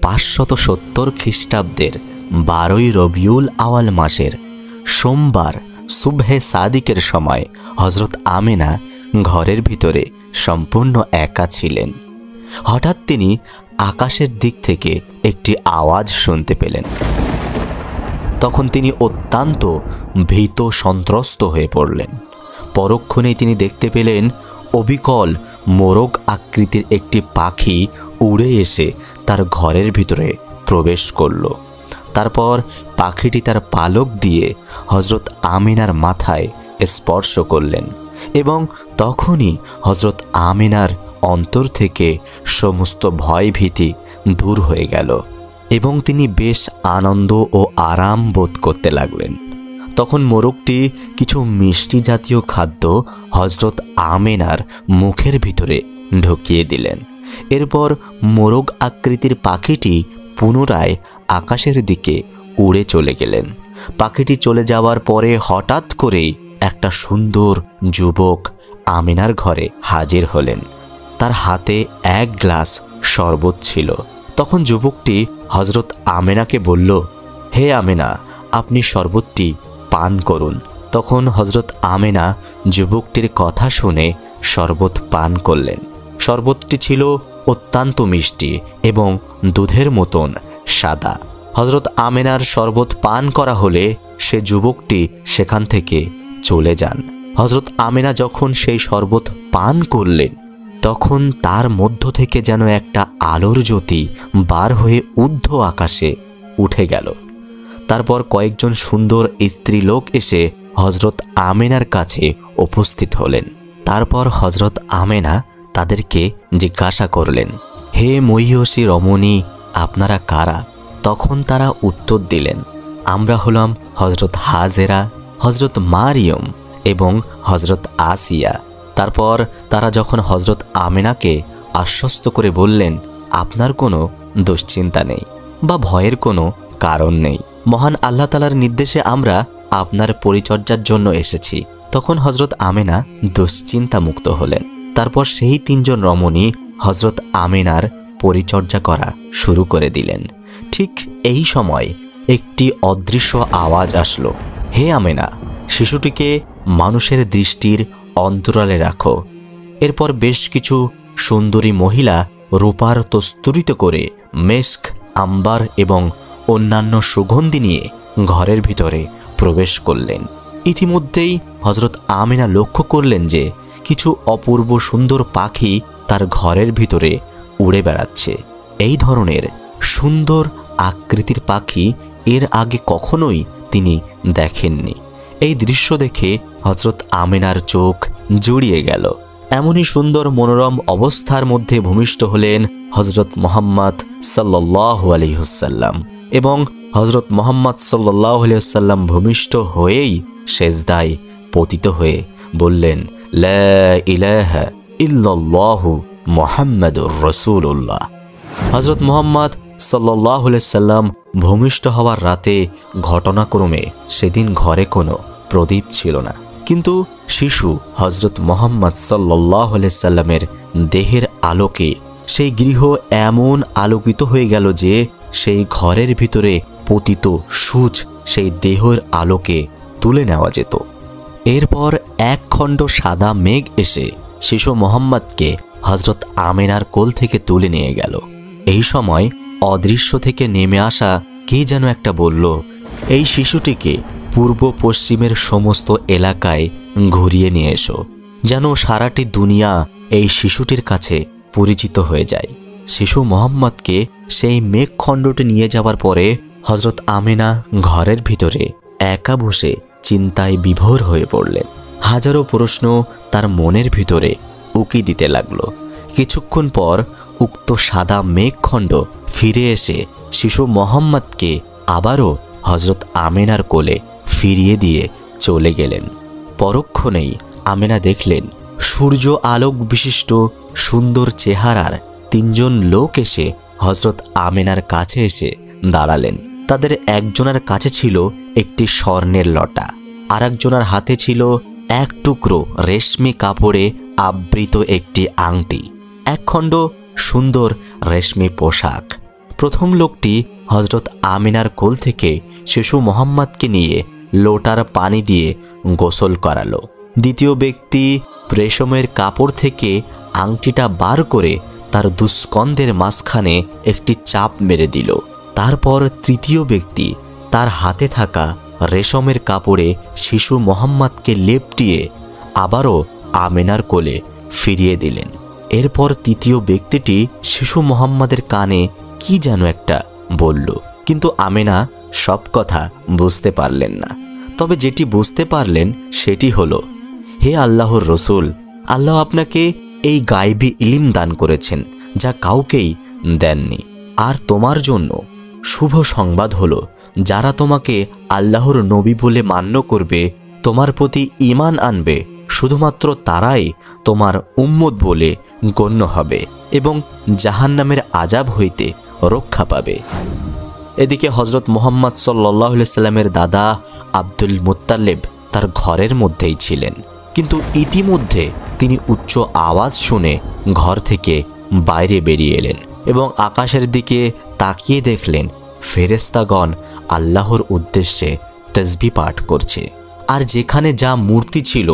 570 খ্রিস্টাব্দের 12ই রবিউল আওয়াল মাসের সোমবার সুবহে সাদিকের সময় হজরত আমেনা ঘরের ভিতরে সম্পূর্ণ একা ছিলেন। হঠাৎ তিনি আকাশের দিক থেকে একটি আওয়াজ শুনতে পেলেন। তখন তিনি অত্যন্ত ভীত সন্ত্রস্ত হয়ে পড়লেন। পরক্ষণেই তিনি দেখতে পেলেন অবিকল মোরগ আকৃতির একটি পাখি উড়ে এসে তার ঘরের ভিতরে প্রবেশ করল। তারপর পাখিটি তার পালক দিয়ে হজরত আমিনার মাথায় স্পর্শ করলেন এবং তখনই হজরত আমিনার অন্তর থেকে সমস্ত ভয় ভীতি দূর হয়ে গেল এবং তিনি বেশ আনন্দ ও আরাম বোধ করতে লাগলেন। তখন মোরগটি কিছু মিষ্টি জাতীয় খাদ্য হজরত আমিনার মুখের ভিতরে ঢুকিয়ে দিলেন। এরপর মোরগ আকৃতির পাখিটি পুনরায় আকাশের দিকে উড়ে চলে গেলেন। পাখিটি চলে যাওয়ার পরে হঠাৎ করেই একটা সুন্দর যুবক আমিনার ঘরে হাজির হলেন। তার হাতে 1 গ্লাস শরবত ছিল। তখন যুবকটি হজরত আমিনাকে বলল, হে আমিনা, আপনি শরবতটি পান করুন। তখন হজরত আমিনা যুবকটির কথা শুনে শরবত পান করলেন। শরবতটি ছিল অত্যন্ত মিষ্টি এবং দুধের মতন সাদা। হজরত আমিনার শরবত পান করা হলে সে যুবকটি সেখান থেকে চলে যান। হজরত আমিনা যখন সেই শরবত পান করলেন তখন তার মধ্য থেকে যেন একটা আলোর জ্যোতি বার হয়ে ঊর্ধ্ব আকাশে উঠে গেল। তারপর কয়েকজন সুন্দর স্ত্রীলোক এসে হজরত আমিনার কাছে উপস্থিত হলেন। তারপর হজরত আমিনা তাদেরকে জিজ্ঞাসা করলেন, হে মহিয়সী রমণী, আপনারা কারা? তখন তারা উত্তর দিলেন, আমরা হলাম হজরত হাজেরা, হজরত মারিয়ম এবং হজরত আসিয়া। তারপর তারা যখন হজরত আমিনাকে আশ্বস্ত করে বললেন, আপনার কোনো দুশ্চিন্তা নেই বা ভয়ের কোনো কারণ নেই, মহান আল্লাহ তাআলার নির্দেশে আমরা আপনার পরিচর্যার জন্য এসেছি, তখন হজরত আমিনা দুশ্চিন্তা মুক্ত হলেন। তারপর সেই 3 জন রমণী হজরত আমিনার পরিচর্যা করা শুরু করে দিলেন। ঠিক এই সময় একটি অদৃশ্য আওয়াজ আসলো, হে আমিনা, শিশুটিকে মানুষের দৃষ্টির অন্তরালে রাখো। এরপর বেশ কিছু সুন্দরী মহিলা রূপার তস্তুরিত করে মেস্ক, আম্বার এবং অন্যান্য সুগন্ধি নিয়ে ঘরের ভিতরে প্রবেশ করলেন। ইতিমধ্যেই হজরত আমিনা লক্ষ্য করলেন যে কিছু অপূর্ব সুন্দর পাখি তার ঘরের ভিতরে উড়ে বেড়াচ্ছে। এই ধরনের সুন্দর আকৃতির পাখি এর আগে কখনোই তিনি দেখেননি। এই দৃশ্য দেখে হজরত আমিনার চোখ জুড়িয়ে গেল। এমনই সুন্দর মনোরম অবস্থার মধ্যে ভূমিষ্ঠ হলেন হজরত মুহাম্মদ সাল্লাল্লাহু আলাইহি ওয়াসাল্লাম এবং হজরত মুহাম্মদ সাল্লাল্লাহু আলাইহি ওয়াসাল্লাম ভূমিষ্ঠ হয়েই সেজদায় পতিত হয়ে বললেন, লা ইলাহা ইল্লাল্লাহু মুহাম্মাদুর রাসূলুল্লাহ। হজরত মুহাম্মদ সাল্লাল্লাহু আলাইহি ওয়াসাল্লাম ভূমিষ্ঠ হওয়ার রাতে ঘটনাক্রমে সেদিন ঘরে কোনো প্রদীপ ছিল না, কিন্তু শিশু হজরত মুহাম্মদ সাল্লাল্লাহু আলাইহি ওয়াসাল্লামের দেহের আলোকে সেই গৃহ এমন আলোকিত হয়ে গেল যে সেই ঘরের ভিতরে পতিত সূর্য সেই দেহের আলোকে তুলে নেওয়া যেত। এরপর 1 খণ্ড সাদা মেঘ এসে শিশু মুহাম্মদকে হজরত আমিনার কোল থেকে তুলে নিয়ে গেল। এই সময় অদৃশ্য থেকে নেমে আসা কে যেন একটা বলল, এই শিশুটিকে পূর্ব পশ্চিমের সমস্ত এলাকায় ঘুরিয়ে নিয়ে এসো, যেন সারাটি দুনিয়া এই শিশুটির কাছে পরিচিত হয়ে যায়। শিশু মুহাম্মদকে সেই মেঘখণ্ডটি নিয়ে যাওয়ার পরে হজরত আমিনা ঘরের ভিতরে একা বসে চিন্তায় বিভোর হয়ে পড়লেন। হাজারো প্রশ্ন তার মনের ভিতরে উকি দিতে লাগলো। কিছুক্ষণ পর উক্ত সাদা মেঘখণ্ড ফিরে এসে শিশু মুহাম্মদকে আবারও হজরত আমিনার কোলে ফিরিয়ে দিয়ে চলে গেলেন। পরক্ষণেই আমিনা দেখলেন সূর্য আলোক বিশিষ্ট সুন্দর চেহারার 3 জন লোক এসে হজরত আমিনার কাছে এসে দাঁড়ালেন। তাদের একজনের কাছে ছিল একটি স্বর্ণের লটা, আর একজনের হাতে ছিল 1 টুকরো রেশমি কাপড়ে আবৃত একটি আংটি, 1 খণ্ড সুন্দর রেশমি পোশাক। প্রথম লোকটি হজরত আমিনার কোল থেকে শিশু মোহাম্মদকে নিয়ে লোটার পানি দিয়ে গোসল করালো। দ্বিতীয় ব্যক্তি রেশমের কাপড় থেকে আংটিটা বার করে তার দুস্কন্ধের মাঝখানে একটি চাপ মেরে দিল। তারপর তৃতীয় ব্যক্তি তার হাতে থাকা রেশমের কাপড়ে শিশু মোহাম্মদকে লেপটিয়ে আবারও আমিনার কোলে ফিরিয়ে দিলেন। এরপর তৃতীয় ব্যক্তিটি শিশু মোহাম্মদের কানে কি যেন একটা বলল, কিন্তু আমিনা সব কথা বুঝতে পারলেন না। তবে যেটি বুঝতে পারলেন সেটি হলো, হে আল্লাহর রসুল, আল্লাহ আপনাকে এই গায়বী ইলম দান করেছেন যা কাউকেই দেননি। আর তোমার জন্য শুভ সংবাদ হলো, যারা তোমাকে আল্লাহর নবী বলে মান্য করবে, তোমার প্রতি ঈমান আনবে, শুধুমাত্র তারাই তোমার উম্মত বলে গণ্য হবে এবং জাহান্নামের আযাব হইতে রক্ষা পাবে। এদিকে হজরত মুহাম্মদ সাল্লাল্লাহু আলাইহি সাল্লামের দাদা আব্দুল মুত্তালিব তার ঘরের মধ্যেই ছিলেন, কিন্তু ইতিমধ্যে তিনি উচ্চ আওয়াজ শুনে ঘর থেকে বাইরে বেরিয়ে এলেন এবং আকাশের দিকে তাকিয়ে দেখলেন ফেরেশতাগণ আল্লাহর উদ্দেশ্যে তাসবিহ পাঠ করছে। আর যেখানে যা মূর্তি ছিল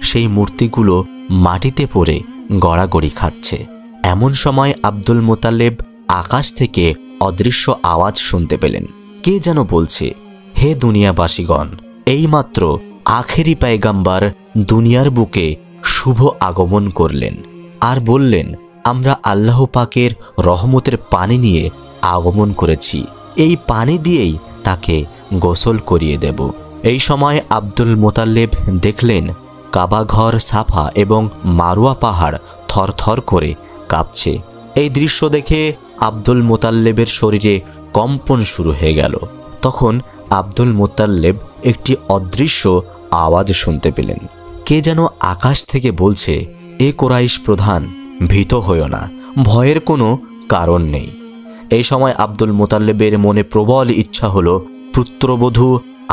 সেই মূর্তিগুলো মাটিতে পড়ে গড়াগড়ি খাচ্ছে। এমন সময় আব্দুল মুত্তালিব আকাশ থেকে অদৃশ্য আওয়াজ শুনতে পেলেন। কে যেন বলছে, হে দুনিয়াবাসীগণ, এইমাত্র আখেরি পয়গম্বর দুনিয়ার বুকে শুভ আগমন করলেন আর বললেন, আমরা আল্লাহ পাকের রহমতের পানি নিয়ে আগমন করেছি, এই পানি দিয়েই তাকে গোসল করিয়ে দেব। এই সময় আব্দুল মুত্তালিব দেখলেন কাবা ঘর সাফা এবং মারওয়া পাহাড় থরথর করে কাঁপছে। এই দৃশ্য দেখে আব্দুল মুত্তালিবের শরীরে কম্পন শুরু হয়ে গেল। তখন আব্দুল মুত্তালিব একটি অদৃশ্য আওয়াজ শুনতে পেলেন। কে যেন আকাশ থেকে বলছে, এ কুরাইশ প্রধান, ভীত হইও না, ভয়ের কোনো কারণ নেই। এই সময় আব্দুল মুত্তালিবের মনে প্রবল ইচ্ছা হলো পুত্রবধূ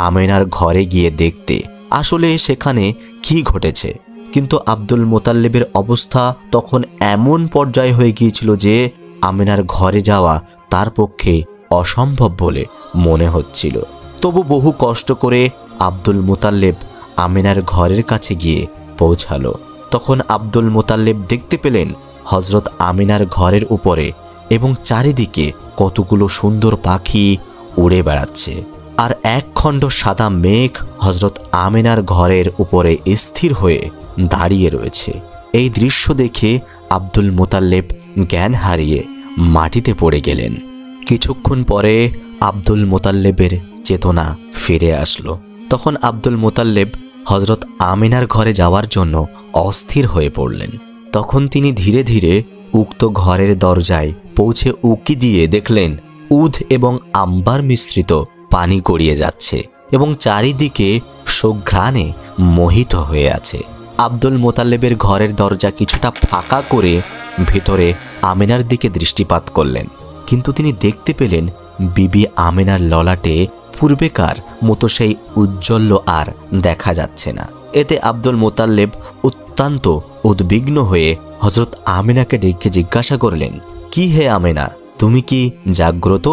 আমিনার ঘরে গিয়ে দেখতে আসলে সেখানে কি ঘটেছে। কিন্তু আব্দুল মুত্তালিবের অবস্থা তখন এমন পর্যায়ে হয়ে গিয়েছিল যে আমিনার ঘরে যাওয়া তার পক্ষে অসম্ভব বলে মনে হচ্ছিল। তবু বহু কষ্ট করে আব্দুল মুত্তালিব আমিনার ঘরের কাছে গিয়ে পৌঁছালো। তখন আব্দুল মুত্তালিব দেখতে পেলেন হজরত আমিনার ঘরের উপরে এবং চারিদিকে কতগুলো সুন্দর পাখি উড়ে বেড়াচ্ছে, আর এক খণ্ড সাদা মেঘ হজরত আমিনার ঘরের উপরে স্থির হয়ে দাঁড়িয়ে রয়েছে। এই দৃশ্য দেখে আব্দুল মুত্তালিব জ্ঞান হারিয়ে মাটিতে পড়ে গেলেন। কিছুক্ষণ পরে আব্দুল মুত্তালিবের চেতনা ফিরে আসলো। তখন আব্দুল মুত্তালিব হজরত আমিনার ঘরে যাওয়ার জন্য অস্থির হয়ে পড়লেন। তখন তিনি ধীরে ধীরে উক্ত ঘরের দরজায় পৌঁছে উকি দিয়ে দেখলেন উদ এবং আম্বার মিশ্রিত পানি গড়িয়ে যাচ্ছে এবং চারিদিকে সুঘ্রাণে মোহিত হয়ে আছে। আব্দুল মুত্তালিবের ঘরের দরজা কিছুটা ফাঁকা করে ভিতরে আমিনার দিকে দৃষ্টিপাত করলেন, কিন্তু তিনি দেখতে পেলেন বিবি আমিনার ললাটে পূর্বেকার মতো সেই উজ্জ্বল্য আর দেখা যাচ্ছে না। এতে আব্দুল মুত্তালিব অত্যন্ত উদ্বিগ্ন হয়ে হজরত আমিনাকে ডেকে জিজ্ঞাসা করলেন, কি হে আমিনা, তুমি কি জাগ্রত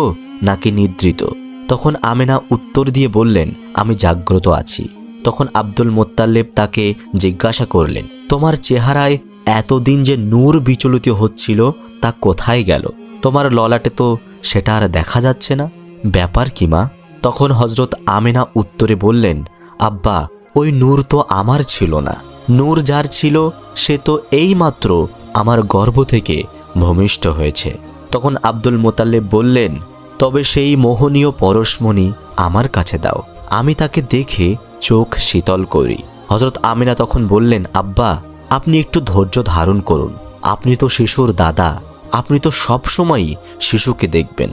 নাকি নিদ্রিত? তখন আমিনা উত্তর দিয়ে বললেন, আমি জাগ্রত আছি। তখন আব্দুল মুত্তালিব তাকে জিজ্ঞাসা করলেন, তোমার চেহারায় এতদিন যে নূর বিচলিত হচ্ছিল তা কোথায় গেল? তোমার ললাটে তো সেটা আর দেখা যাচ্ছে না, ব্যাপার কি মা? তখন হজরত আমিনা উত্তরে বললেন, আব্বা, ওই নূর তো আমার ছিল না, নূর যার ছিল সে তো এইমাত্র আমার গর্ভ থেকে ভূমিষ্ঠ হয়েছে। তখন আব্দুল মুত্তালিব বললেন, তবে সেই মোহনীয় পরশমণি আমার কাছে দাও, আমি তাকে দেখে চোখ শীতল করি। হজরত আমিনা তখন বললেন, আব্বা, আপনি একটু ধৈর্য ধারণ করুন, আপনি তো শিশুর দাদা, আপনি তো সবসময়ই শিশুকে দেখবেন।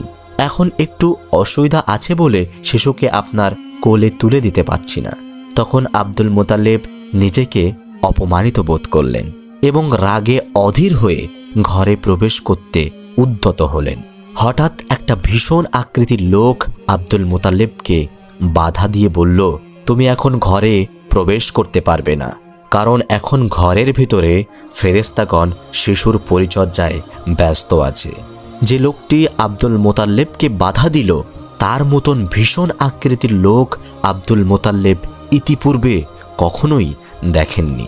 এখন একটু অসুবিধা আছে বলে শিশুকে আপনার কোলে তুলে দিতে পারছি না। তখন আব্দুল মুত্তালিব নিজেকে অপমানিত বোধ করলেন এবং রাগে অধীর হয়ে ঘরে প্রবেশ করতে উদ্যত হলেন। হঠাৎ একটা ভীষণ আকৃতির লোক আব্দুল মুত্তালিবকে বাধা দিয়ে বলল, তুমি এখন ঘরে প্রবেশ করতে পারবে না, কারণ এখন ঘরের ভিতরে ফেরেশতাগণ শিশুর পরিচর্যায় ব্যস্ত আছে। যে লোকটি আব্দুল মোতাল্লেবকে বাধা দিল তার মতন ভীষণ আকৃতির লোক আব্দুল মোতাল্লেব ইতিপূর্বে কখনোই দেখেননি।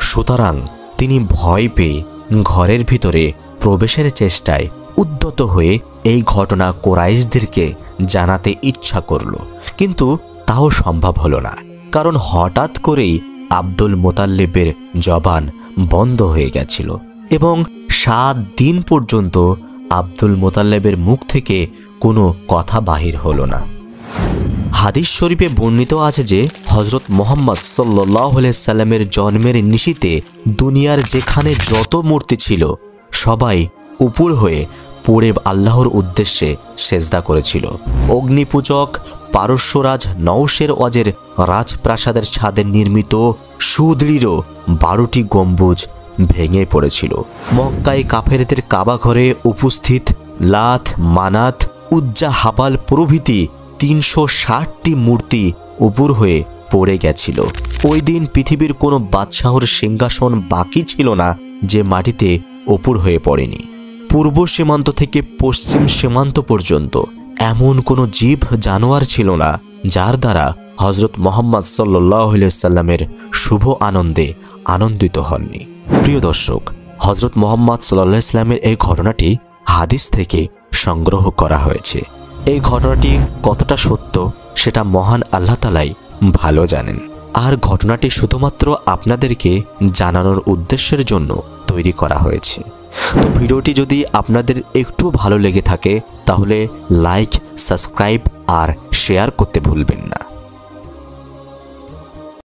সুতরাং তিনি ভয় পেয়ে ঘরের ভিতরে প্রবেশের চেষ্টায় উদ্যত হয়ে এই ঘটনা কুরাইশদেরকে জানাতে ইচ্ছা করল, কিন্তু তাও সম্ভব হলো না, কারণ হঠাৎ করেই আব্দুল মোতাল্লেবের জবান বন্ধ হয়ে গেছিল এবং 7 দিন পর্যন্ত আব্দুল মোতাল্লেবের মুখ থেকে কোনো কথা বাহির হলো না। হাদিস শরীফে বর্ণিত আছে যে হযরত মুহাম্মদ সাল্লাল্লাহু আলাইহি সাল্লামের জন্মের নিশিতে দুনিয়ার যেখানে যত মূর্তি ছিল সবাই উপুড় হয়ে পড়ে আল্লাহর উদ্দেশ্যে সেজদা করেছিল। অগ্নিপূজক পারস্যরাজ নওশের ওয়াজের রাজপ্রাসাদের ছাদে নির্মিত সুদৃঢ় 12টি গম্বুজ ভেঙে পড়েছিল। মক্কায় কাফেরদের কাবা ঘরে উপস্থিত লাত, মানাত, উজ্জা, হাবাল প্রভৃতি 360টি মূর্তি উপুড় হয়ে পড়ে গেছিল। ওই দিন পৃথিবীর কোনো বাদশাহর সিংহাসন বাকি ছিল না যে মাটিতে উপুড় হয়ে পড়েনি। পূর্ব সীমান্ত থেকে পশ্চিম সীমান্ত পর্যন্ত এমন কোনো জীব জানোয়ার ছিল না যার দ্বারা হযরত মুহাম্মদ সাল্লাল্লাহু আলাইহি সাল্লামের শুভ আনন্দে আনন্দিত হননি। প্রিয় দর্শক, হযরত মুহাম্মদ সাল্লাল্লাহু আলাইহি সাল্লামের এই ঘটনাটি হাদিস থেকে সংগ্রহ করা হয়েছে। এই ঘটনাটি কতটা সত্য সেটা মহান আল্লাহ তাআলাই ভালো জানেন, আর ঘটনাটি শুধুমাত্র আপনাদেরকে জানানোর উদ্দেশ্যের জন্য তৈরি করা হয়েছে। তো ভিডিওটি যদি আপনাদের একটু ভালো লেগে থাকে তাহলে লাইক, সাবস্ক্রাইব আর শেয়ার করতে ভুলবেন না।